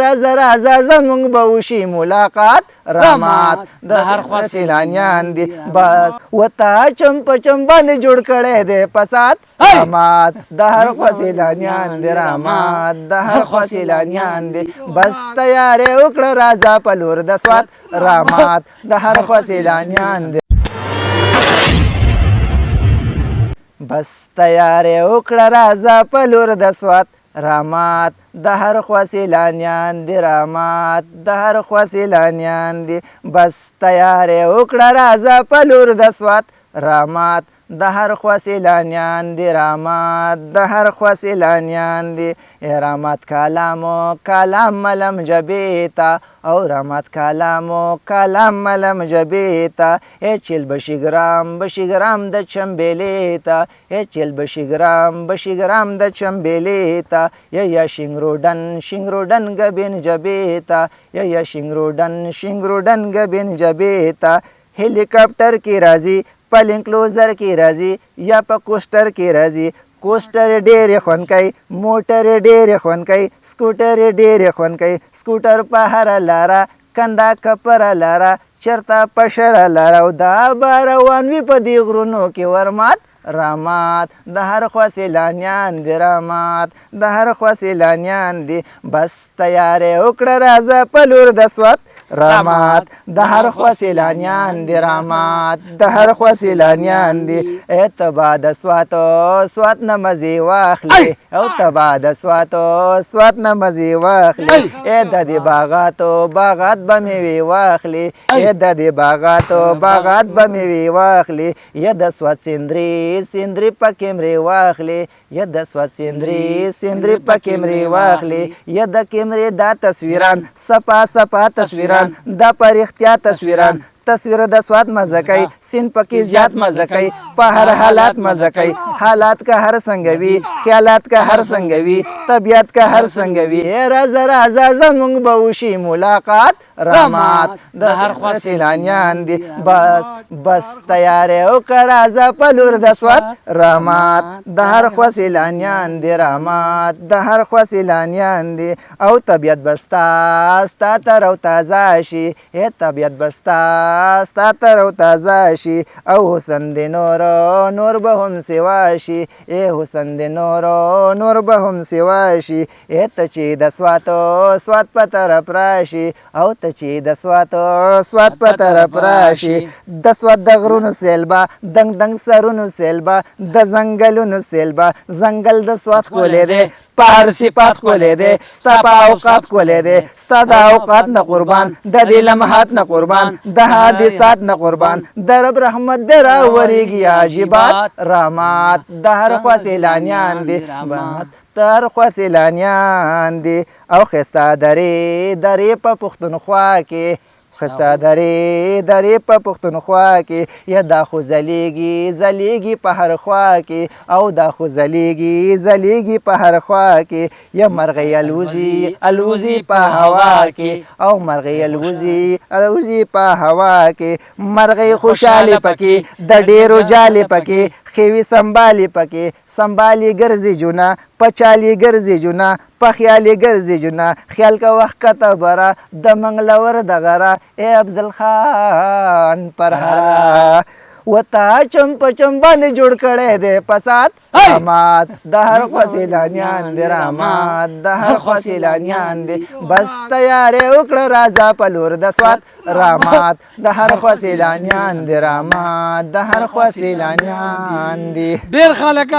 راځه راځه زمونږ به وشي ملاقات رحمت د هر خوا سیلانیان دي بس وتا چم په چم باندې جوړ کړی دی فساد رحمت د هر خوا سیلانیان دي رحمت د هر خوا سیلانیان دي بس تیارې وکړه راځه په لور د سوات رحمت د هر خوا سیلانیان دي بس تیارې وکړه راځه په لور د سوات رحمت د هر خوا سیلانیان دي رحمت د هر خوا سیلانیان دي بس تیارې وکړه راځه په لور د سوات رحمت د هر خوا سیلانیان دي رحمت د هر خوا سیلانیان دي رحمت کلامو کلام ملم جبیتا او رحمت کلامو کلام ملم جبیتا چل بشیگرام د چنبیلیتا چل بشیگرام د چنبیلیتا یا شنگرودن گبین جبیتا یا شنگرودن گبین جبیتا هلیکاپٹر کی راځي په لینکلوزر کې راځي یا په کوسټر کې راځي کوسټر ډېرې خوند کوي موټر ډېرې خوند کوي سکوټر ډېرې خوند کوي سکوټر په هره لاره کنده کپره لاره چرته په شړه لاره او دا به روان وي په دې غرونو کې ورمات رحمت د هر خوا سیلانیان دي رحمت د هر خوا سیلانیان دي بس تیارې وکړه راځه په لور د سوات رحمت د هر خوا سیلانیان دي رحمت د هر خوا سیلانیان دي تبا د سوات نه مزې واخلي او تبا د سوات نه مزې واخلي د دې باغات به میوې واخلي د دې باغات به میوې واخلي یا د سوات سیندري پکې مرې واخلي یا د سوات سیندري پکې مرې واخلي یا د کیمرې دا تصویران صفا تصویران دا په رښتیا تصویر د سوات مزه کوي سیند پکې زیات مزه کوي په هر حالات مزه کوي حالات که هر څنګه وي خیالات که هر څنګه وي طبیعت که هر څنګه وي راځه زمونږ به وشي ملاقات رحمت د هر خوا سیلانیان دي بس تیارې وکړه راځه په لور د سوات رحمت د هر خوا سیلانیان دي رحمت د هر خوا سیلانیان دي او طبیعت به ستا تر او تازه شي طبیعت به ستا تر او تازه شي او حسن دی نور به هم سوا شي حسن دی نور به هم سوا شي ته چې د سوات په طرف راشي او ته چې د سوات په طرف راشي د سوات د غرونو سیلبه دنګ سرونو سیلبه د ځنګلونو سیلبه ځنګل د سوات ښکلی دی په هر صفات ښکلی دی ستا په اوقات ښکلی دی ستا د اوقات نه قربان د دې لمحات نه قربان د حادثات نه قربان د رب رحمت دی راورېږي عجیبات رحمت د هر خوا سیلانیان دي تر خوا سیلانیان دي او ښایسته درې په پښتونخوا کې ښایسته درې په پښتونخوا کې یا دا خو ځلیږي په هر خوا کې او دا خو ځلیږي په هر خوا کې یا مرغۍ الوزي په هوا کې او مرغۍ الوزي په هوا کې مرغۍ خوشحالي پکې د ډېرو جالې پکې خیوي سنبالي ګرځي جونه پچالي ګرځي جونه په خیالي ګرځي جونه خیال که وخت کته بره د منګلور د غره افضل خان پرهره وتا چم په چم باندې جوړ کړی دی فساد رحمت د هر خوا سیلانیان دي رحمت د هر خوا سیلانیان دي بس تیارې وکړه راځه په لور د سوات رحمت د هر خوا سیلانیان دي رحمت د هر خوا سیلانیان دي ډېر خلک